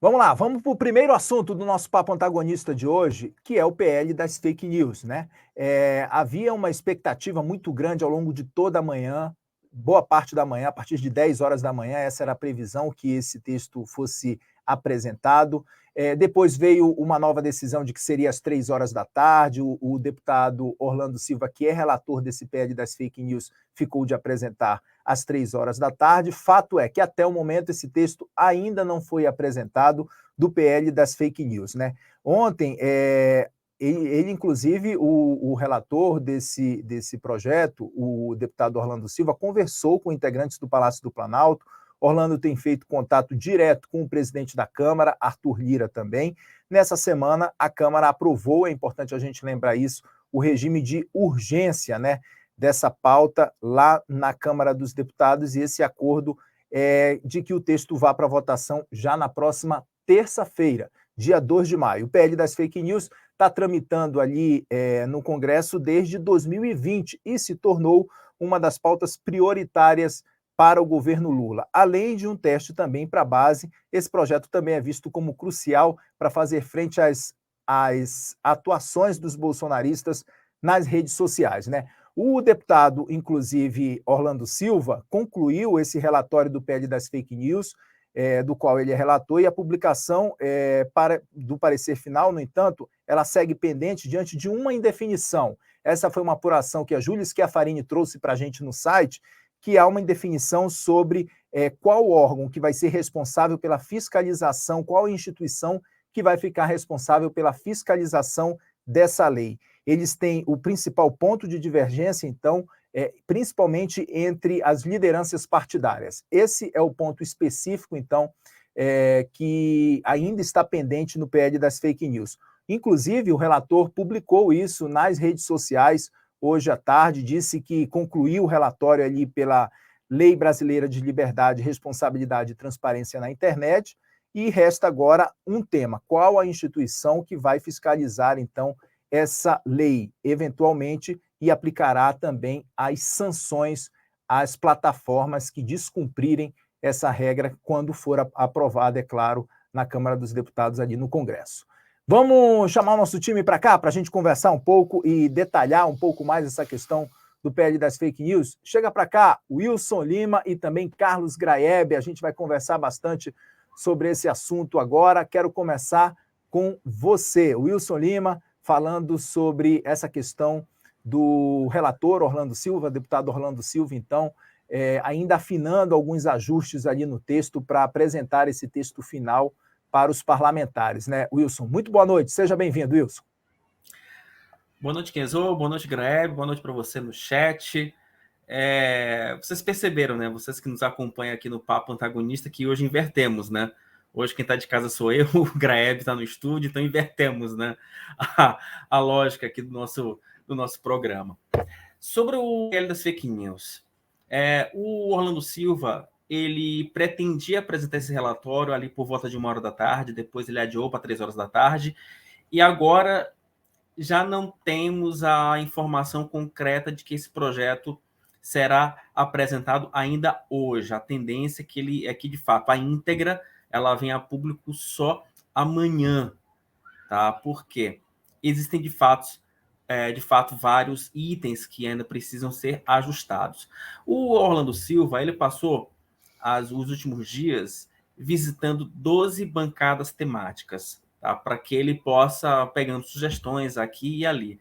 Vamos lá, vamos para o primeiro assunto do nosso papo antagonista de hoje, que é o PL das fake news, né? Havia uma expectativa muito grande ao longo de toda a manhã, boa parte da manhã, a partir de 10 horas da manhã, essa era a previsão que esse texto fosse apresentado. Depois veio uma nova decisão de que seria às 3 horas da tarde. O deputado Orlando Silva, que é relator desse PL das fake news, ficou de apresentar às 3 horas da tarde. Fato é que até o momento esse texto ainda não foi apresentado do PL das fake news, né? Ontem, ele inclusive, o relator desse projeto, o deputado Orlando Silva, conversou com integrantes do Palácio do Planalto. Orlando tem feito contato direto com o presidente da Câmara, Arthur Lira também. Nessa semana, a Câmara aprovou, é importante a gente lembrar isso, o regime de urgência, né, dessa pauta lá na Câmara dos Deputados, e esse acordo é de que o texto vá para votação já na próxima terça-feira, dia 2 de maio. O PL das fake news está tramitando ali no Congresso desde 2020 e se tornou uma das pautas prioritárias para o governo Lula. Além de um teste também para a base, esse projeto também é visto como crucial para fazer frente às atuações dos bolsonaristas nas redes sociais, né? O deputado, inclusive, Orlando Silva, concluiu esse relatório do PL das fake news, do qual ele é relator, e a publicação do parecer final, no entanto, ela segue pendente diante de uma indefinição. Essa foi uma apuração que a Júlia Schiafarini trouxe para a gente no site, que há uma indefinição sobre qual órgão que vai ser responsável pela fiscalização, qual instituição que vai ficar responsável pela fiscalização dessa lei. Eles têm o principal ponto de divergência, então, principalmente entre as lideranças partidárias. Esse é o ponto específico, então, que ainda está pendente no PL das fake news. Inclusive, o relator publicou isso nas redes sociais hoje à tarde, disse que concluiu o relatório ali pela Lei Brasileira de Liberdade, Responsabilidade e Transparência na Internet, e resta agora um tema: qual a instituição que vai fiscalizar, então, essa lei, eventualmente, e aplicará também as sanções às plataformas que descumprirem essa regra quando for aprovada, é claro, na Câmara dos Deputados ali no Congresso. Vamos chamar o nosso time para cá para a gente conversar um pouco e detalhar um pouco mais essa questão do PL das fake news. Chega para cá, Wilson Lima e também Carlos Graeb. A gente vai conversar bastante sobre esse assunto agora. Quero começar com você, Wilson Lima, falando sobre essa questão do relator Orlando Silva, deputado Orlando Silva, então, ainda afinando alguns ajustes ali no texto para apresentar esse texto final para os parlamentares, né, Wilson? Muito boa noite, seja bem-vindo, Wilson. Boa noite, Kenzo, boa noite, Graeb, boa noite para você no chat. Vocês perceberam, né, vocês que nos acompanham aqui no Papo Antagonista, que hoje invertemos, né? Hoje quem está de casa sou eu, o Graeb está no estúdio, então invertemos, né, a lógica aqui do nosso programa. Sobre o PL das fake news, o Orlando Silva, ele pretendia apresentar esse relatório ali por volta de 1 hora da tarde, depois ele adiou para 3 horas da tarde, e agora já não temos a informação concreta de que esse projeto será apresentado ainda hoje. A tendência é que de fato, a íntegra ela vem a público só amanhã, tá? Porque existem de fato vários itens que ainda precisam ser ajustados. O Orlando Silva, ele passou os últimos dias visitando 12 bancadas temáticas, tá? Para que ele possa pegando sugestões aqui e ali.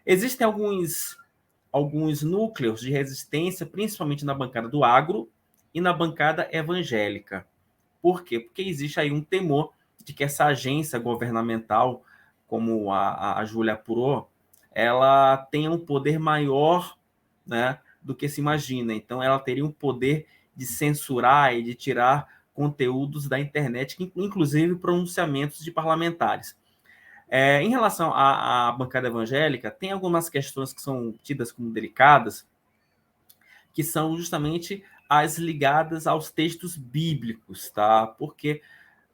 Existem alguns núcleos de resistência, principalmente na bancada do agro e na bancada evangélica. Por quê? Porque existe aí um temor de que essa agência governamental, como a Júlia apurou, ela tenha um poder maior, né, do que se imagina. Então, ela teria um poder de censurar e de tirar conteúdos da internet, inclusive pronunciamentos de parlamentares. Em relação à bancada evangélica, tem algumas questões que são tidas como delicadas, que são justamente as ligadas aos textos bíblicos, tá? Porque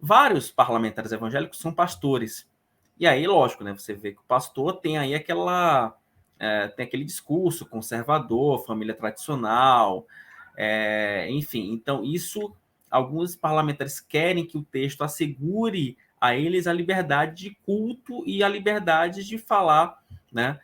vários parlamentares evangélicos são pastores. E aí, lógico, né? Você vê que o pastor tem aí tem aquele discurso conservador, família tradicional, enfim. Então, isso alguns parlamentares querem que o texto assegure a eles a liberdade de culto e a liberdade de falar, né,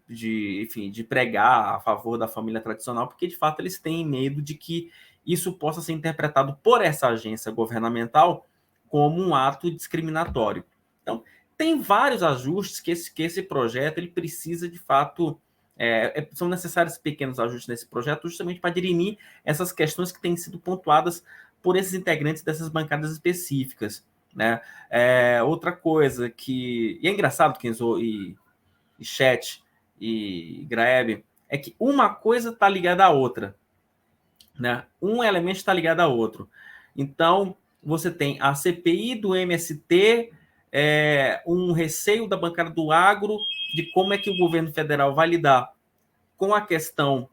enfim, de pregar a favor da família tradicional, porque de fato eles têm medo de que isso possa ser interpretado por essa agência governamental como um ato discriminatório. Então, tem vários ajustes que esse projeto ele precisa, de fato, são necessários pequenos ajustes nesse projeto, justamente para dirimir essas questões que têm sido pontuadas por esses integrantes dessas bancadas específicas, né? Outra coisa que... E é engraçado, Kenzo e Chat e Graeb, é que uma coisa está ligada à outra, né? Um elemento está ligado ao outro. Então, você tem a CPI do MST, um receio da bancada do agro de como é que o governo federal vai lidar com a questão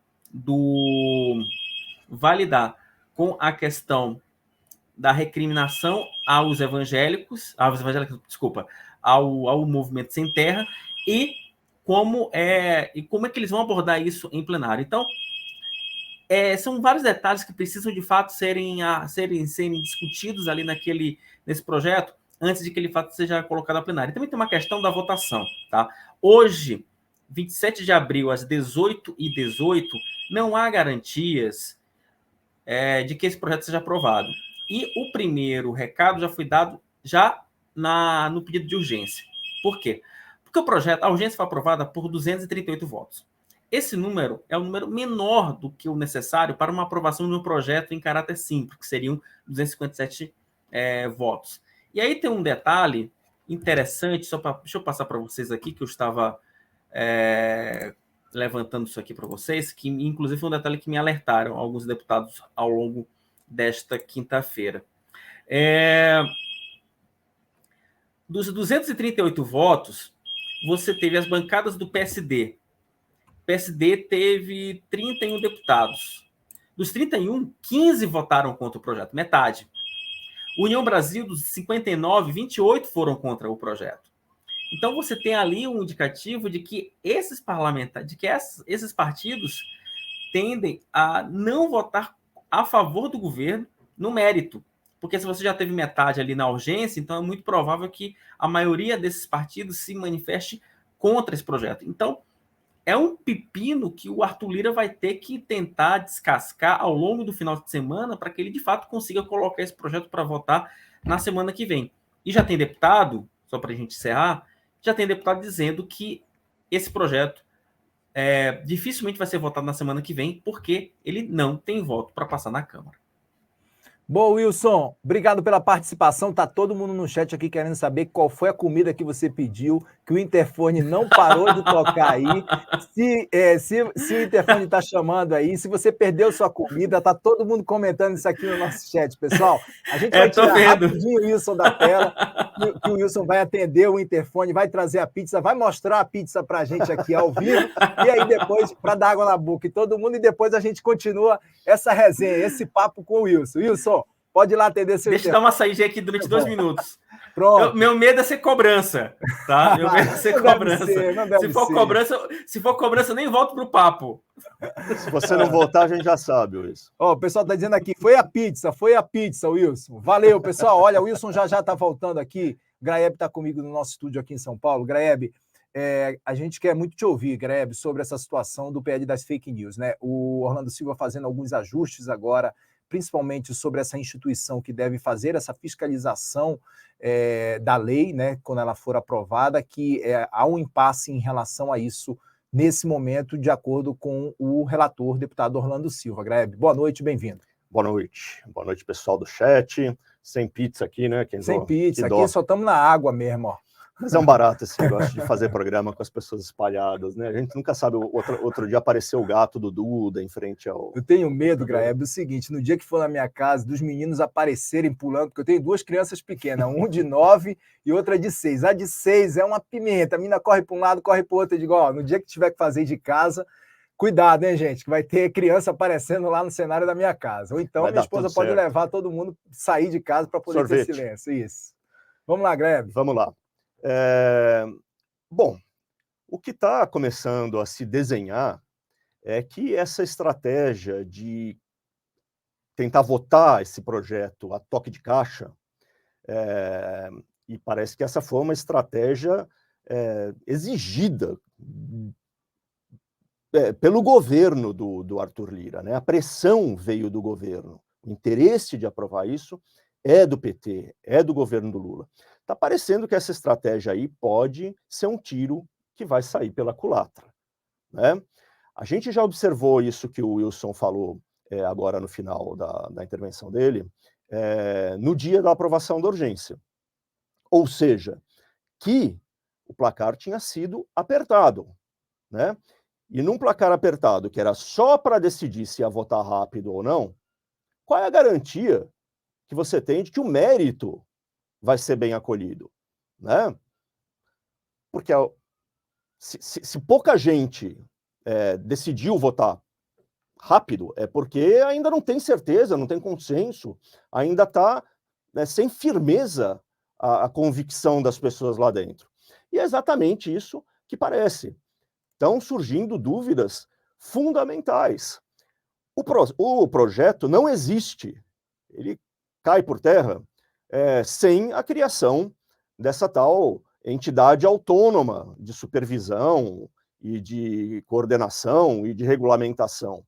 da recriminação ao movimento sem terra e como é que eles vão abordar isso em plenário. Então, são vários detalhes que precisam, de fato, serem discutidos ali nesse projeto antes de que ele, de fato, seja colocado a plenário. E também tem uma questão da votação. Tá? Hoje, 27 de abril, às 18h18, não há garantias de que esse projeto seja aprovado. E o primeiro recado já foi dado no pedido de urgência. Por quê? Porque a urgência foi aprovada por 238 votos. Esse número é um número menor do que o necessário para uma aprovação de um projeto em caráter simples, que seriam 257 votos. E aí tem um detalhe interessante, deixa eu passar para vocês aqui, que eu estava levantando isso aqui para vocês, que inclusive foi um detalhe que me alertaram alguns deputados ao longo desta quinta-feira. Dos 238 votos, você teve as bancadas do PSD. O PSD teve 31 deputados. Dos 31, 15 votaram contra o projeto, metade. União Brasil, dos 59, 28 foram contra o projeto. Então, você tem ali um indicativo de que esses parlamentares, esses partidos tendem a não votar a favor do governo no mérito. Porque se você já teve metade ali na urgência, então é muito provável que a maioria desses partidos se manifeste contra esse projeto. Então, é um pepino que o Arthur Lira vai ter que tentar descascar ao longo do final de semana para que ele, de fato, consiga colocar esse projeto para votar na semana que vem. E já tem deputado, só para a gente encerrar, já tem deputado dizendo que esse projeto dificilmente vai ser votado na semana que vem, porque ele não tem voto para passar na Câmara. Bom, Wilson, obrigado pela participação. Tá todo mundo no chat aqui querendo saber qual foi a comida que você pediu, que o interfone não parou de tocar aí. Se o interfone está chamando aí, se você perdeu sua comida, tá todo mundo comentando isso aqui no nosso chat, pessoal. A gente vai tirar rapidinho o Wilson da tela, que o Wilson vai atender o interfone, vai trazer a pizza, vai mostrar a pizza pra gente aqui ao vivo, e aí depois, para dar água na boca e todo mundo, e depois a gente continua essa resenha, esse papo com o Wilson. Wilson, pode ir lá atender seu Deixa eu dar uma saída aqui durante 2 minutos. Pronto. Meu medo é ser cobrança, tá? Meu medo é ser cobrança. Se for cobrança, eu nem volto pro papo. Se você não voltar, a gente já sabe, Wilson. O pessoal tá dizendo aqui, foi a pizza, Wilson. Valeu, pessoal. Olha, o Wilson já tá voltando aqui. Graeb tá comigo no nosso estúdio aqui em São Paulo. Graeb, a gente quer muito te ouvir, Graeb, sobre essa situação do PL das fake news, né? O Orlando Silva fazendo alguns ajustes agora, principalmente sobre essa instituição que deve fazer essa fiscalização da lei, né, quando ela for aprovada, que há um impasse em relação a isso nesse momento, de acordo com o relator, deputado Orlando Silva. Graeb, boa noite, bem-vindo. Boa noite, pessoal do chat. Sem pizza aqui, né? Sem pizza, aqui só estamos na água mesmo, ó. Mas é um barato esse negócio de fazer programa com as pessoas espalhadas, né? A gente nunca sabe, outro dia apareceu o gato do Duda em frente ao... Eu tenho medo, Graeb, do seguinte, no dia que for na minha casa, dos meninos aparecerem pulando, porque eu tenho 2 crianças pequenas, um de 9 e outra de 6. A de 6 é uma pimenta, a menina corre para um lado, corre para o outro. Eu digo, ó, no dia que tiver que fazer de casa, cuidado, hein, gente, que vai ter criança aparecendo lá no cenário da minha casa. Ou então minha esposa pode levar todo mundo, sair de casa para poder ter silêncio. Isso. Vamos lá, Graeb. Vamos lá. Bom, o que está começando a se desenhar é que essa estratégia de tentar votar esse projeto a toque de caixa, e parece que essa foi uma estratégia exigida pelo governo do Arthur Lira, né? A pressão veio do governo, o interesse de aprovar isso é do PT, é do governo do Lula. Está parecendo que essa estratégia aí pode ser um tiro que vai sair pela culatra, né? A gente já observou isso que o Wilson falou agora no final da intervenção dele, no dia da aprovação da urgência. Ou seja, que o placar tinha sido apertado, né? E num placar apertado, que era só para decidir se ia votar rápido ou não, qual é a garantia que você tem de que o mérito vai ser bem acolhido, né? Porque se pouca gente decidiu votar rápido, é porque ainda não tem certeza, não tem consenso, ainda está sem firmeza a convicção das pessoas lá dentro. E é exatamente isso que parece. Estão surgindo dúvidas fundamentais. O projeto não existe, ele cai por terra sem a criação dessa tal entidade autônoma de supervisão e de coordenação e de regulamentação.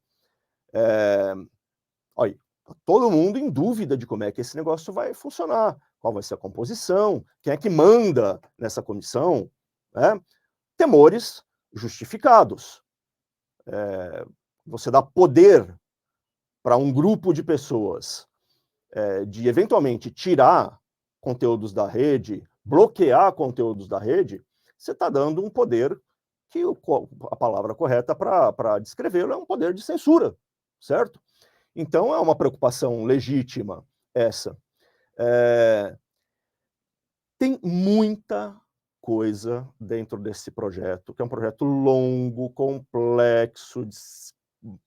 Olha, todo mundo em dúvida de como é que esse negócio vai funcionar, qual vai ser a composição, quem é que manda nessa comissão, né? Temores justificados. Você dá poder para um grupo de pessoas de eventualmente tirar conteúdos da rede, bloquear conteúdos da rede, você está dando um poder que a palavra correta para descrevê-lo é um poder de censura, certo? Então é uma preocupação legítima essa. Tem muita coisa dentro desse projeto, que é um projeto longo, complexo, de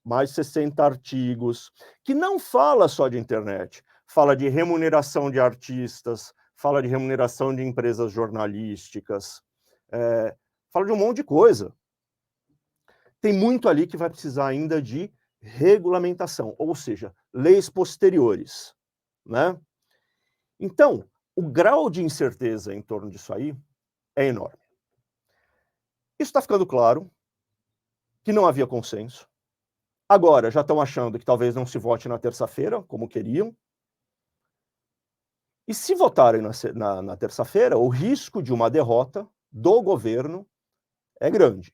mais de 60 artigos, que não fala só de internet, fala de remuneração de artistas, fala de remuneração de empresas jornalísticas, fala de um monte de coisa. Tem muito ali que vai precisar ainda de regulamentação, ou seja, leis posteriores, né? Então, o grau de incerteza em torno disso aí é enorme. Isso está ficando claro, que não havia consenso. Agora, já estão achando que talvez não se vote na terça-feira, como queriam. E se votarem na terça-feira, o risco de uma derrota do governo é grande.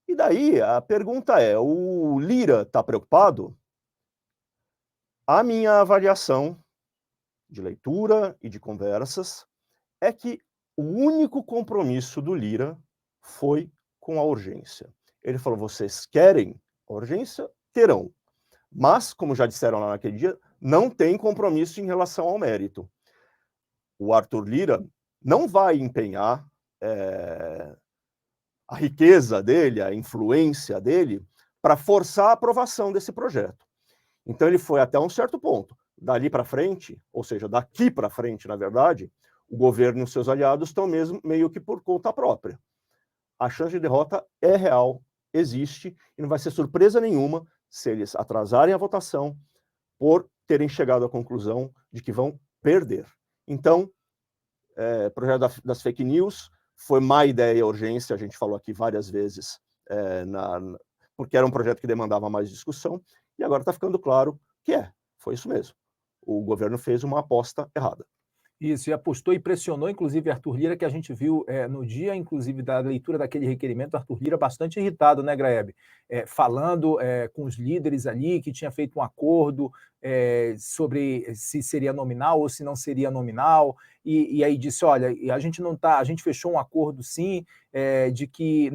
E daí, a pergunta é, o Lira está preocupado? A minha avaliação de leitura e de conversas é que o único compromisso do Lira foi com a urgência. Ele falou, vocês querem a urgência? Terão. Mas, como já disseram lá naquele dia, não tem compromisso em relação ao mérito. O Arthur Lira não vai empenhar a riqueza dele, a influência dele, para forçar a aprovação desse projeto. Então ele foi até um certo ponto. Dali para frente, ou seja, daqui para frente, na verdade, o governo e os seus aliados estão mesmo meio que por conta própria. A chance de derrota é real, existe, e não vai ser surpresa nenhuma se eles atrasarem a votação por terem chegado à conclusão de que vão perder. Então, o projeto das fake news foi má ideia, urgência, a gente falou aqui várias vezes, porque era um projeto que demandava mais discussão, e agora está ficando claro que foi isso mesmo. O governo fez uma aposta errada. Isso, e apostou e pressionou, inclusive, Arthur Lira, que a gente viu no dia, inclusive, da leitura daquele requerimento, Arthur Lira bastante irritado, né, Graeb? Falando com os líderes ali, que tinha feito um acordo sobre se seria nominal ou se não seria nominal, e aí disse, olha, a gente fechou um acordo, sim, de que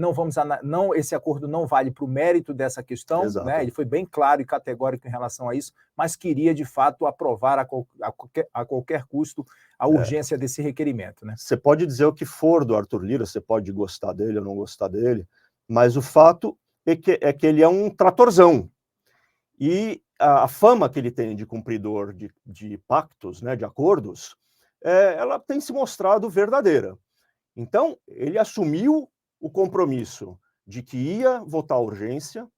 esse acordo não vale para o mérito dessa questão, né? Ele foi bem claro e categórico em relação a isso, mas queria, de fato, aprovar a qualquer custo a urgência desse requerimento, né? Você pode dizer o que for do Arthur Lira, você pode gostar dele ou não gostar dele, mas o fato é que ele é um tratorzão. E a fama que ele tem de cumpridor de pactos, né, de acordos, ela tem se mostrado verdadeira. Então, ele assumiu o compromisso de que ia votar a urgência,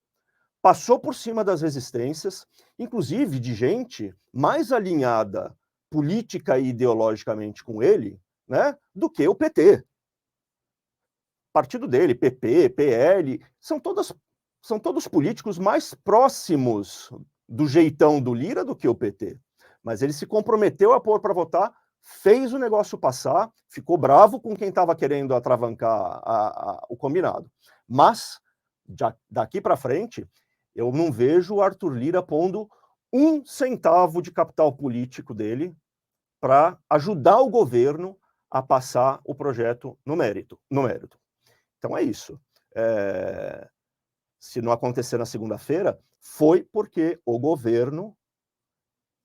passou por cima das resistências, inclusive de gente mais alinhada política e ideologicamente com ele, né, do que o PT. Partido dele, PP, PL, são todos políticos mais próximos do jeitão do Lira do que o PT. Mas ele se comprometeu a pôr para votar, fez o negócio passar, ficou bravo com quem estava querendo atravancar o combinado. Mas, daqui para frente, eu não vejo o Arthur Lira pondo 1 centavo de capital político dele para ajudar o governo a passar o projeto no mérito. Então é isso. Se não acontecer na segunda-feira, foi porque o governo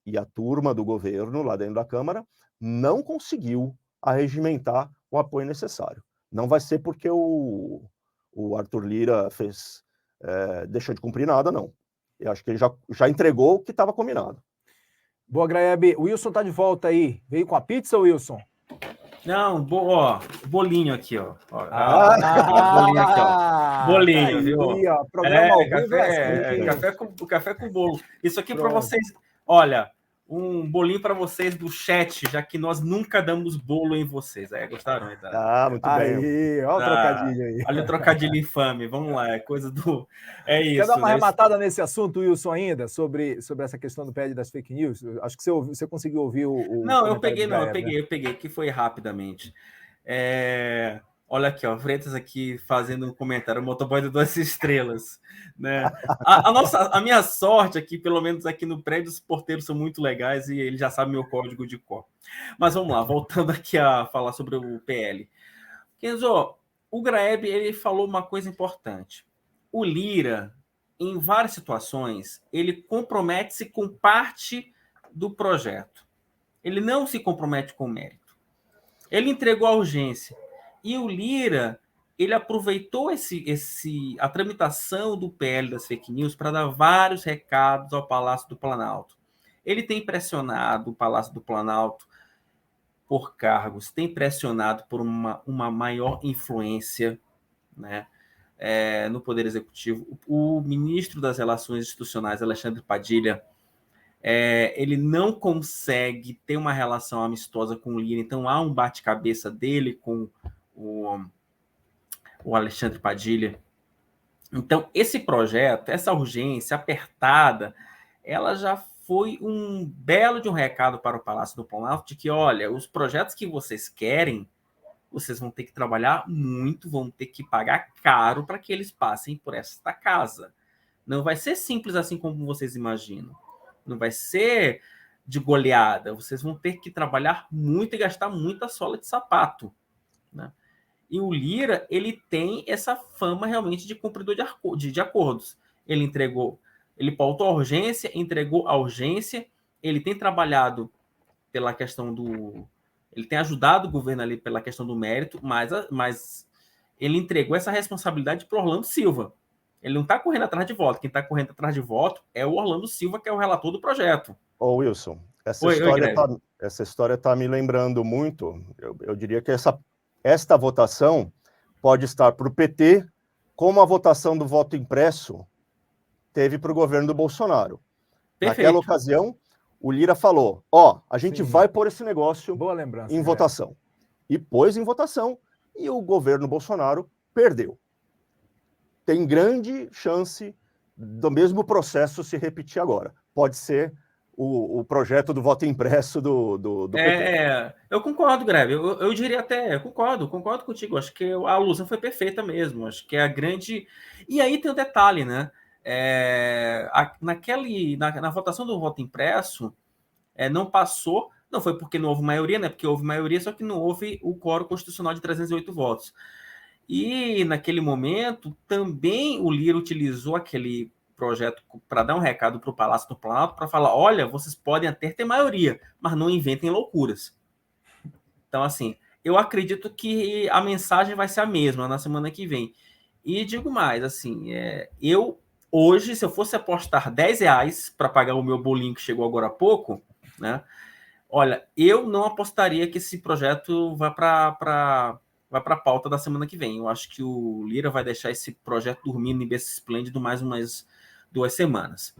e a turma do governo lá dentro da Câmara não conseguiu arregimentar o apoio necessário. Não vai ser porque o Arthur Lira deixou de cumprir nada, não. Eu acho que ele já entregou o que estava combinado. Boa, Graeb. O Wilson tá de volta aí. Veio com a pizza, Wilson? Não, bolinho aqui, ó. Bolinho aqui, ó. Bolinho, aí, viu? Ó, programa ao vivo café com bolo. Isso aqui para Pronto. vocês. Olha, um bolinho para vocês do chat, já que nós nunca damos bolo em vocês. Gostaram? Muito bem. Olha o trocadilho aí. Olha o trocadilho infame. Vamos lá, é coisa do... É isso. Quer dar uma arrematada nesse assunto, Wilson, ainda? Sobre essa questão do PL das fake news? Acho que você conseguiu ouvir o Não, eu peguei, que foi rapidamente. Olha aqui, ó, Freitas aqui fazendo um comentário, o motoboy de 2 estrelas, né? A minha sorte aqui, pelo menos aqui no prédio, os porteiros são muito legais e ele já sabe meu código de cor. Mas vamos lá, voltando aqui a falar sobre o PL. Kenzo, o Graeb, ele falou uma coisa importante. O Lira, em várias situações, ele compromete-se com parte do projeto. Ele não se compromete com o mérito. Ele entregou a urgência. E o Lira, ele aproveitou a tramitação do PL das fake news para dar vários recados ao Palácio do Planalto. Ele tem pressionado o Palácio do Planalto por cargos, tem pressionado por uma maior influência, né, no Poder Executivo. O ministro das Relações Institucionais, Alexandre Padilha, ele não consegue ter uma relação amistosa com o Lira, então há um bate-cabeça dele com o Alexandre Padilha. Então, esse projeto, essa urgência apertada, ela já foi um belo de um recado para o Palácio do Planalto de que, olha, os projetos que vocês querem, vocês vão ter que trabalhar muito, vão ter que pagar caro para que eles passem por esta casa. Não vai ser simples assim como vocês imaginam. Não vai ser de goleada. Vocês vão ter que trabalhar muito e gastar muita sola de sapato, né? E o Lira, ele tem essa fama realmente de cumpridor de acordos. Ele pautou a urgência, entregou a urgência, ele tem trabalhado pela questão ele tem ajudado o governo ali pela questão do mérito, mas ele entregou essa responsabilidade para o Orlando Silva. Ele não está correndo atrás de voto. Quem está correndo atrás de voto é o Orlando Silva, que é o relator do projeto. Ô, Wilson, essa história está me lembrando muito, eu diria que esta votação pode estar para o PT, como a votação do voto impresso teve para o governo do Bolsonaro. Perfeito. Naquela ocasião, o Lira falou, a gente vai pôr esse negócio em votação. E pôs em votação, e o governo Bolsonaro perdeu. Tem grande chance do mesmo processo se repetir agora. Pode ser o projeto do voto impresso do PT. Eu concordo, Greve. Eu diria até, concordo contigo. Acho que a alusão foi perfeita mesmo. Acho que é a grande... E aí tem o detalhe, né? Na votação do voto impresso, não passou, não foi porque não houve maioria, né? Porque houve maioria, só que não houve o quórum constitucional de 308 votos. E naquele momento, também o Lira utilizou aquele projeto para dar um recado para o Palácio do Planalto, para falar, olha, vocês podem até ter maioria, mas não inventem loucuras. Então, assim, eu acredito que a mensagem vai ser a mesma na semana que vem. E digo mais, assim, hoje, se eu fosse apostar R$10 para pagar o meu bolinho que chegou agora há pouco, né? Olha, eu não apostaria que esse projeto vai para a pauta da semana que vem. Eu acho que o Lira vai deixar esse projeto dormindo em berço esplêndido mais 2 semanas.